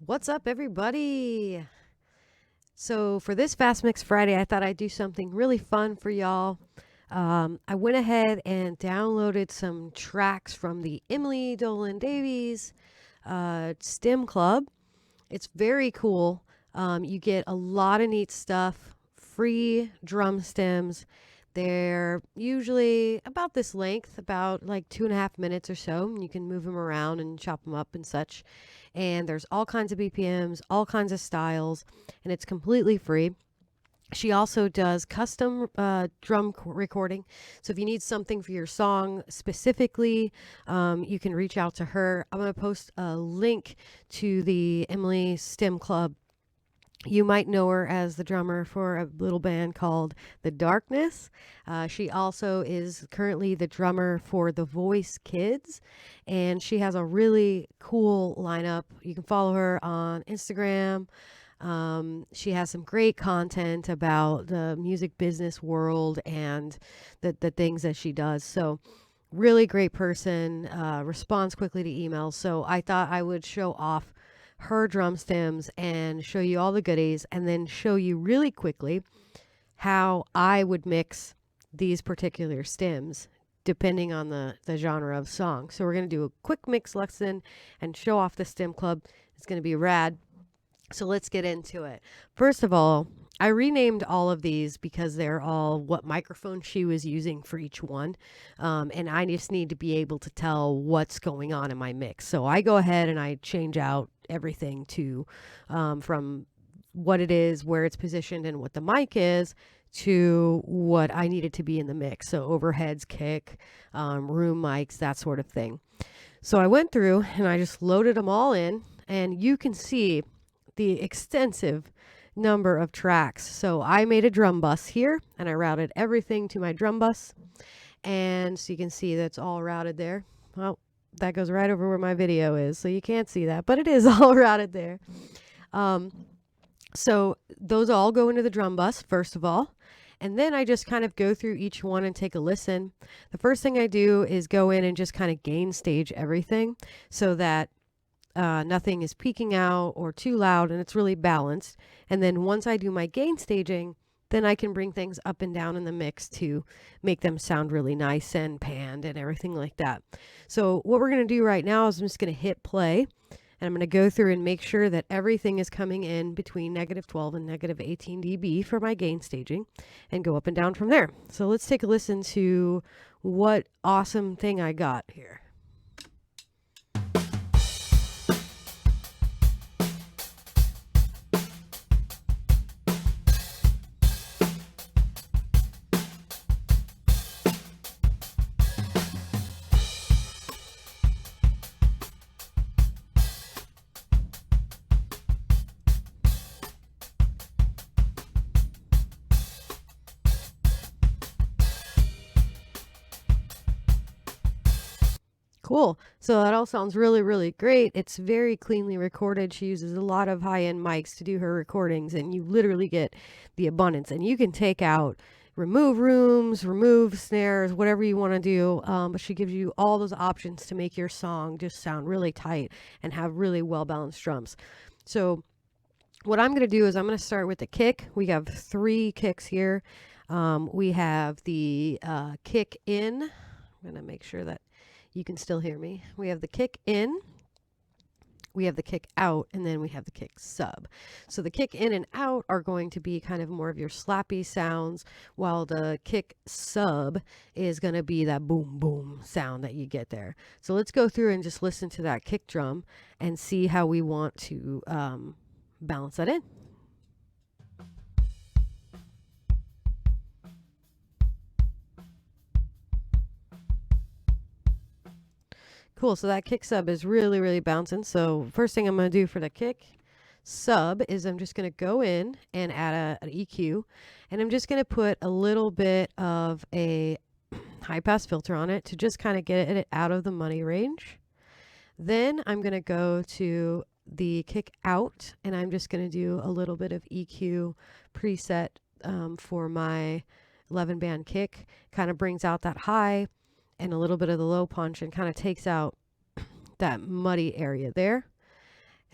What's up, everybody? So, for this Fast Mix Friday, I thought I'd do something really fun for y'all. I went ahead and downloaded some tracks from the Emily Dolan Davies STEM Club. It's very cool. You get a lot of neat stuff, free drum stems. They're usually about this length, about like 2.5 minutes or so. And you can move them around and chop them up and such. And there's all kinds of BPMs, all kinds of styles, and it's completely free. She also does custom recording. So if you need something for your song specifically, you can reach out to her. I'm going to post a link to the Emily STEM Club. You might know her as the drummer for a little band called The Darkness. She also is currently the drummer for The Voice Kids, and she has a really cool lineup. You can follow her on Instagram. She has some great content about the music business world and the things that she does. So, really great person, responds quickly to emails. So, I thought I would show off her drum stems and show you all the goodies and then show you really quickly how I would mix these particular stems depending on the genre of song. So we're going to do a quick mix lesson and show off the stem club. It's going to be rad. So let's get into it. First of all, I renamed all of these because they're all what microphone she was using for each one. And I just need to be able to tell what's going on in my mix. So I go ahead and I change out everything to from what it is, where it's positioned, and what the mic is to what I need it to be in the mix. So overheads, kick, room mics, that sort of thing. So I went through and I just loaded them all in, and you can see the extensive number of tracks. So I made a drum bus here and I routed everything to my drum bus. And so you can see that's all routed there. Well, that goes right over where my video is, so you can't see that, but it is all routed there. So those all go into the drum bus, first of all. And then I just kind of go through each one and take a listen. The first thing I do is go in and just kind of gain stage everything so that nothing is peaking out or too loud and it's really balanced. And then once I do my gain staging, then I can bring things up and down in the mix to make them sound really nice and panned and everything like that. So what we're going to do right now is I'm just going to hit play and I'm going to go through and make sure that everything is coming in between -12 and -18 dB for my gain staging and go up and down from there. So let's take a listen to what awesome thing I got here. Cool. So that all sounds really, really great. It's very cleanly recorded. She uses a lot of high-end mics to do her recordings, and you literally get the abundance. And you can take out, remove rooms, remove snares, whatever you want to do. But she gives you all those options to make your song just sound really tight and have really well-balanced drums. So what I'm going to do is I'm going to start with the kick. We have 3 kicks here. We have the kick in. I'm going to make sure that you can still hear me. We have the kick in, we have the kick out, and then we have the kick sub. So the kick in and out are going to be kind of more of your slappy sounds, while the kick sub is going to be that boom, boom sound that you get there. So let's go through and just listen to that kick drum and see how we want to balance that in. Cool, so that kick sub is really, really bouncing. So first thing I'm going to do for the kick sub is I'm just going to go in and add an EQ, and I'm just going to put a little bit of a high pass filter on it to just kind of get it out of the money range. Then I'm going to go to the kick out, and I'm just going to do a little bit of EQ preset for my 11 band kick. Kind of brings out that high and a little bit of the low punch and kind of takes out that muddy area there.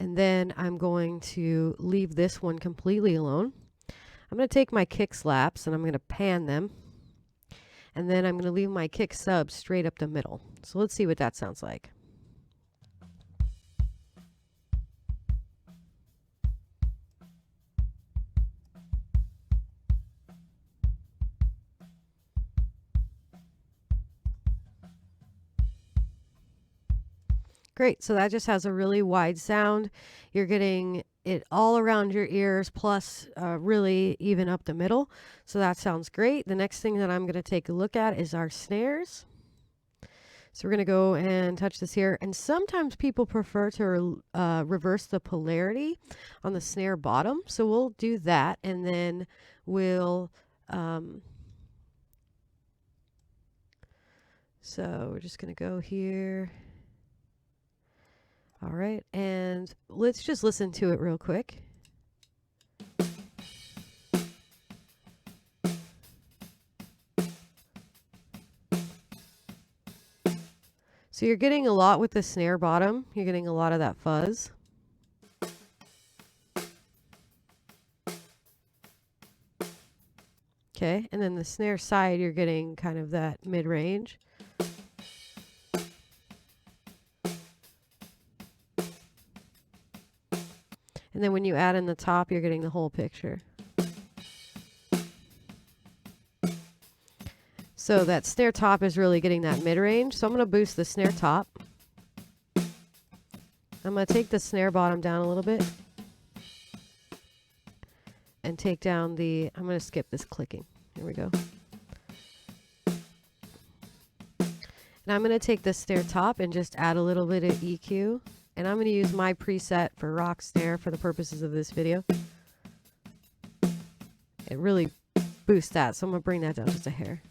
And then I'm going to leave this one completely alone. I'm going to take my kick slaps and I'm going to pan them. And then I'm going to leave my kick sub straight up the middle. So let's see what that sounds like. Great, so that just has a really wide sound. You're getting it all around your ears, plus really even up the middle. So that sounds great. The next thing that I'm going to take a look at is our snares. So we're going to go and touch this here. And sometimes people prefer to reverse the polarity on the snare bottom. So we'll do that, and then we'll... so we're just going to go here. All right, and let's just listen to it real quick. So you're getting a lot with the snare bottom. You're getting a lot of that fuzz. Okay, and then the snare side, you're getting kind of that mid-range. And then when you add in the top, you're getting the whole picture. So that snare top is really getting that mid-range. So I'm going to boost the snare top. I'm going to take the snare bottom down a little bit. And take down the... I'm going to skip this clicking. Here we go. And I'm going to take the snare top and just add a little bit of EQ. And I'm going to use my preset for rock snare for the purposes of this video. It really boosts that, so I'm going to bring that down just a hair.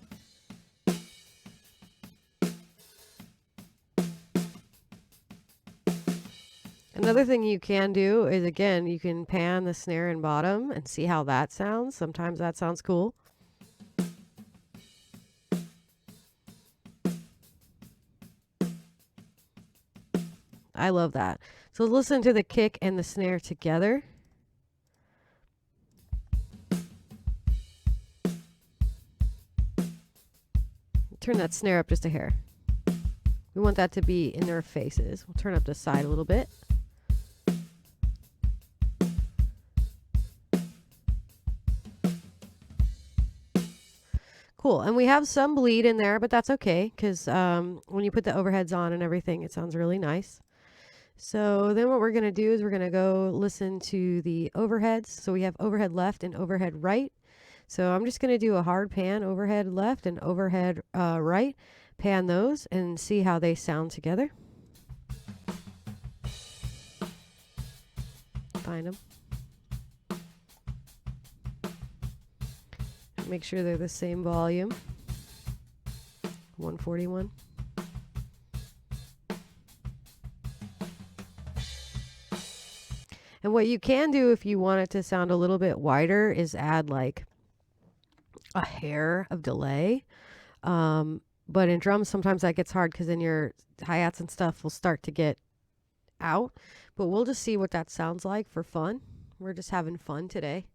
Another thing you can do is, again, you can pan the snare and bottom and see how that sounds. Sometimes that sounds cool. I love that. So listen to the kick and the snare together. Turn that snare up just a hair. We want that to be in their faces. We'll turn up the side a little bit. Cool. And we have some bleed in there, but that's okay, because when you put the overheads on and everything, it sounds really nice. So then what we're going to do is we're going to go listen to the overheads. So we have overhead left and overhead right. So I'm just going to do a hard pan, overhead left and overhead right. Pan those and see how they sound together. Find them. Make sure they're the same volume. 141. And what you can do if you want it to sound a little bit wider is add like a hair of delay. But in drums, sometimes that gets hard because then your hi-hats and stuff will start to get out. But we'll just see what that sounds like for fun. We're just having fun today.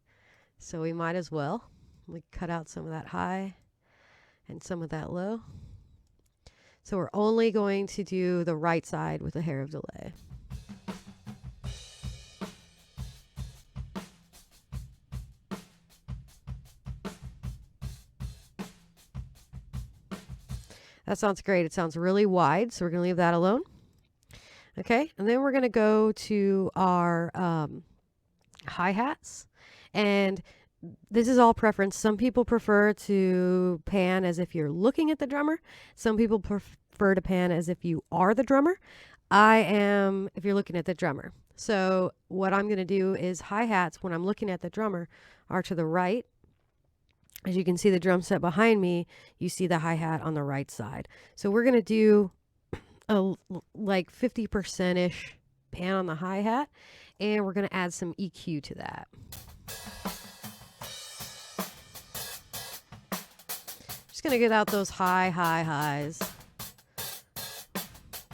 So we might as well. We cut out some of that high and some of that low. So we're only going to do the right side with a hair of delay. That sounds great. It sounds really wide, so we're going to leave that alone. Okay, and then we're going to go to our hi-hats. And this is all preference. Some people prefer to pan as if you're looking at the drummer. Some people prefer to pan as if you are the drummer. I am if you're looking at the drummer. So what I'm going to do is hi-hats when I'm looking at the drummer are to the right. As you can see the drum set behind me, you see the hi-hat on the right side. So we're going to do a like 50%-ish pan on the hi-hat, and we're going to add some EQ to that. Just going to get out those highs.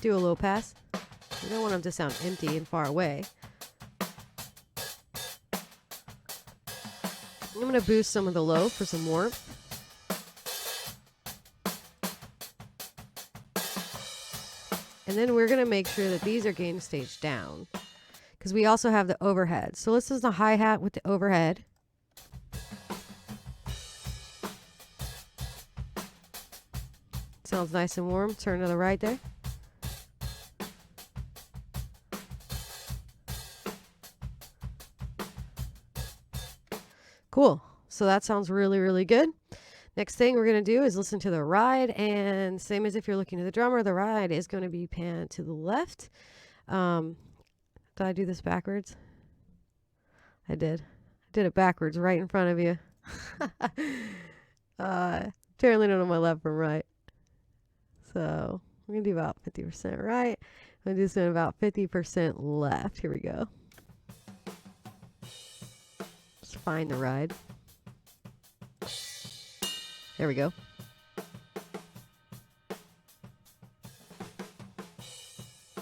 Do a low pass. You don't want them to sound empty and far away. I'm going to boost some of the low for some warmth. And then we're going to make sure that these are gain stage down, because we also have the overhead. So this is the hi-hat with the overhead. Sounds nice and warm. Turn to the right there. Cool. So that sounds really, really good. Next thing we're going to do is listen to the ride, and same as if you're looking to the drummer, the ride is going to be panned to the left. Did I do this backwards? I did. I did it backwards right in front of you. Apparently don't know my left from right. So we're going to do about 50% right. I'm just doing about 50% left. Here we go. Just find the ride. There we go.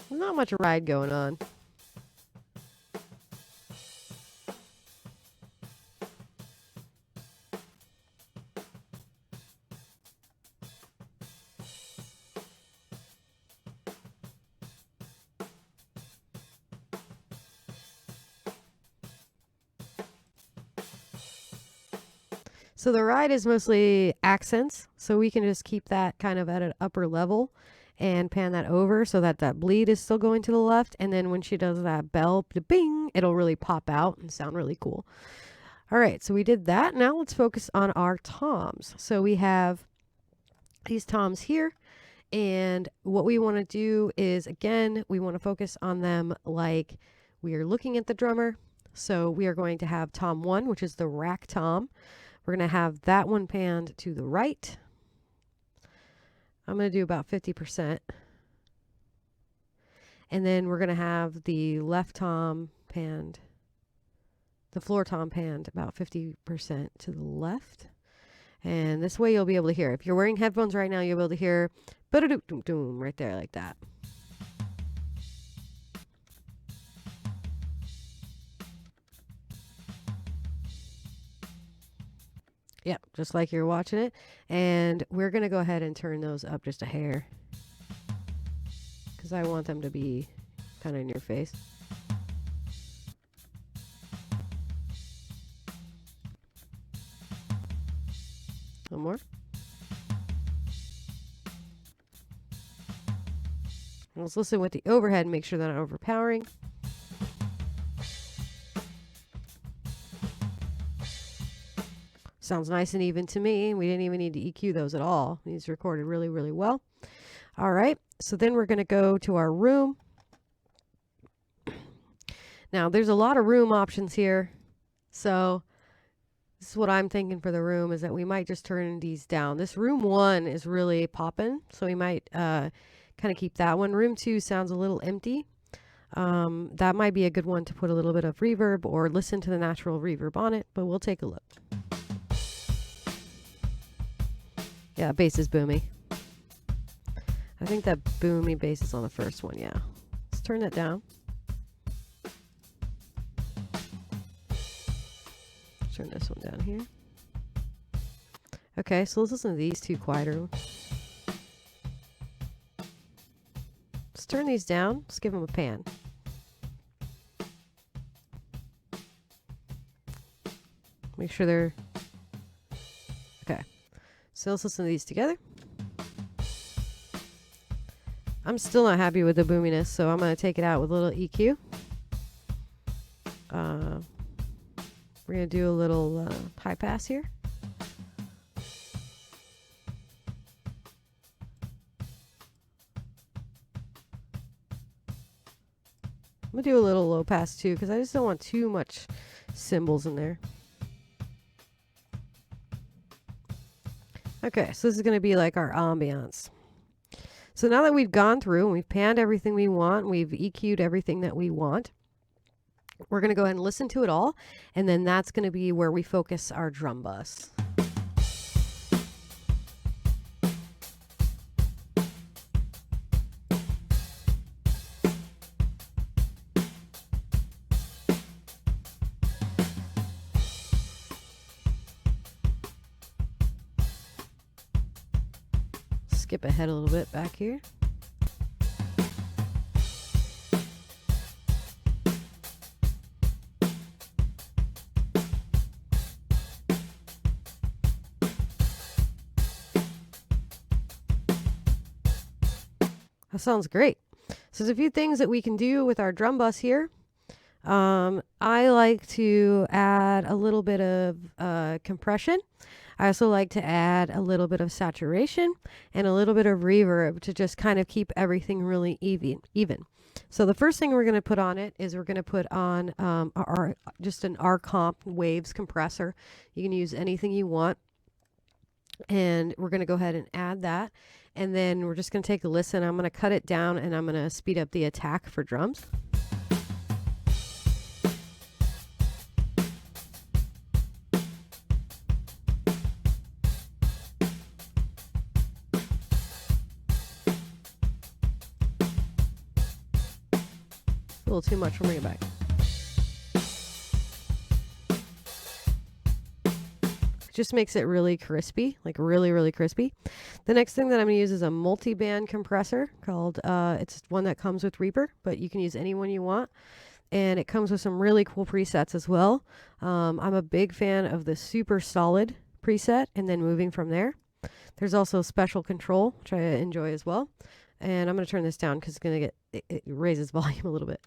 Not much ride going on. So the ride is mostly accents, so we can just keep that kind of at an upper level and pan that over so that that bleed is still going to the left. And then when she does that bell, bing, it'll really pop out and sound really cool. All right, so we did that. Now let's focus on our toms. So we have these toms here, and what we want to do is, again, we want to focus on them like we are looking at the drummer. So we are going to have tom 1, which is the rack tom. We're going to have that one panned to the right. I'm going to do about 50%. And then we're going to have the left tom panned, the floor tom panned about 50% to the left. And this way you'll be able to hear. If you're wearing headphones right now, you'll be able to hear ba-da-doom-doom right there like that. Yeah, just like you're watching it. And we're going to go ahead and turn those up just a hair, because I want them to be kind of in your face. One more. Let's listen with the overhead and make sure they're not overpowering. Sounds nice and even to me. We didn't even need to EQ those at all. These recorded really, really well. All right, so then we're going to go to our room. Now, there's a lot of room options here. So this is what I'm thinking for the room, is that we might just turn these down. This room 1 is really popping, so we might kind of keep that one. Room 2 sounds a little empty. That might be a good one to put a little bit of reverb or listen to the natural reverb on it, but we'll take a look. Yeah, bass is boomy. I think that boomy bass is on the first one, yeah. Let's turn that down. Turn this one down here. Okay, so let's listen to these two quieter. Let's turn these down. Let's give them a pan. Make sure they're... Okay. So let's listen to these together. I'm still not happy with the boominess, so I'm going to take it out with a little EQ. We're going to do a little high pass here. I'm going to do a little low pass too, because I just don't want too much cymbals in there. Okay, so this is going to be like our ambiance. So now that we've gone through and we've panned everything we want, we've EQ'd everything that we want, we're going to go ahead and listen to it all, and then that's going to be where we focus our drum bus. skip ahead a little bit back here. That sounds great. So there's a few things that we can do with our drum bus here. I like to add a little bit of compression. I also like to add a little bit of saturation and a little bit of reverb to just kind of keep everything really even. So the first thing we're going to put on it is we're going to put on just an R-comp waves compressor. You can use anything you want. And we're going to go ahead and add that. And then we're just going to take a listen. I'm going to cut it down and I'm going to speed up the attack for drums. A little too much. We'll bring it back. Just makes it really crispy, like really, really crispy. The next thing that I'm going to use is a multiband compressor called, it's one that comes with Reaper, but you can use any one you want. And it comes with some really cool presets as well. I'm a big fan of the super solid preset and then moving from there. There's also special control, which I enjoy as well. And I'm going to turn this down because it's going to get, it raises volume a little bit.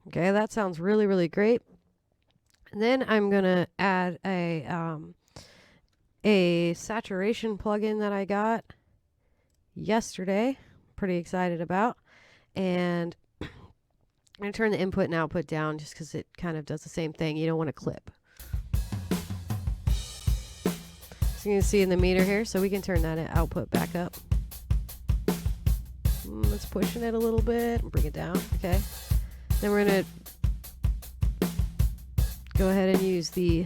Okay, that sounds really, really great. And then I'm gonna add a saturation plugin that I got yesterday. Pretty excited about, and I'm gonna turn the input and output down just because it kind of does the same thing. You don't want to clip. So you can see in the meter here, so we can turn that output back up. Let's pushing it a little bit and bring it down. Okay. Then we're going to go ahead and use the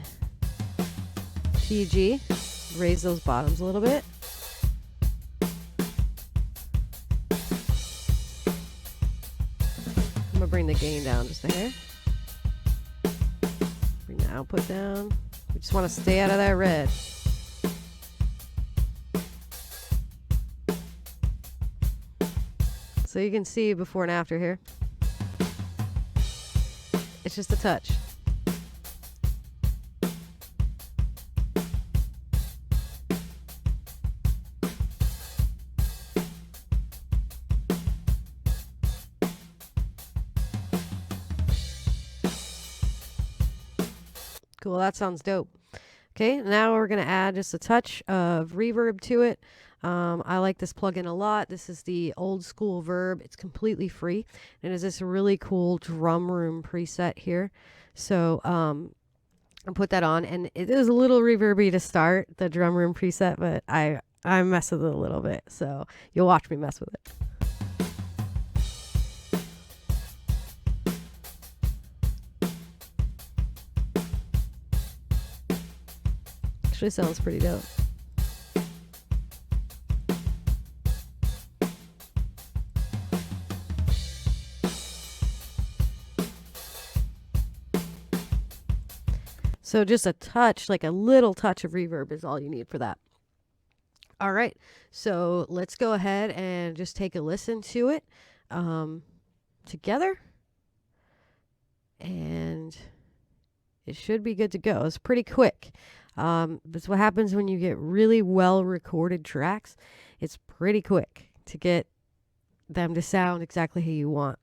TG, raise those bottoms a little bit. I'm going to bring the gain down just a hair. Bring the output down. We just want to stay out of that red. So you can see before and after here. It's just a touch. Cool, that sounds dope. Okay, now we're going to add just a touch of reverb to it. I like this plugin a lot. This is the old school Verb. It's completely free. And it is this really cool drum room preset here. So I put that on, and it is a little reverby to start, the drum room preset, but I mess with it a little bit. So you'll watch me mess with it. Actually sounds pretty dope. So just a touch, like a little touch of reverb is all you need for that. All right, so let's go ahead and just take a listen to it together. And it should be good to go. It's pretty quick. That's what happens when you get really well recorded tracks. It's pretty quick to get them to sound exactly how you want.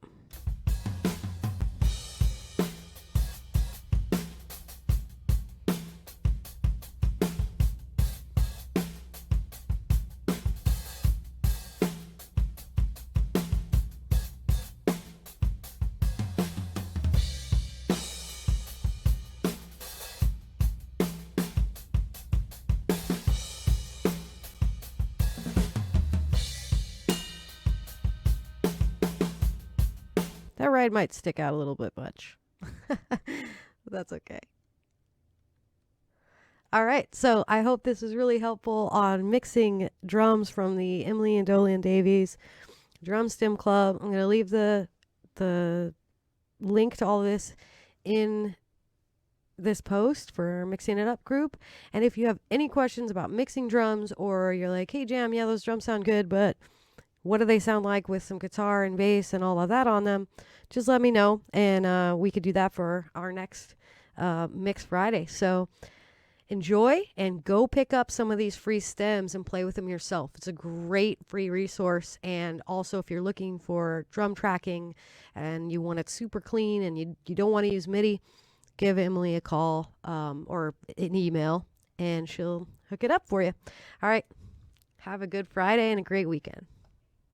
That ride might stick out a little bit much. But that's okay. All right. So I hope this is really helpful on mixing drums from the Emily and Dolan Davies Drum Stem Club. I'm going to leave the link to all this in this post for Mixing It Up group. And if you have any questions about mixing drums, or you're like, hey, Jam, yeah, those drums sound good, but what do they sound like with some guitar and bass and all of that on them, just let me know, and we could do that for our next Mix Friday. So enjoy and go pick up some of these free stems and play with them yourself. It's a great free resource. And also, if you're looking for drum tracking and you want it super clean and you don't want to use MIDI, give Emily a call or an email, and she'll hook it up for you. All right. Have a good Friday and a great weekend.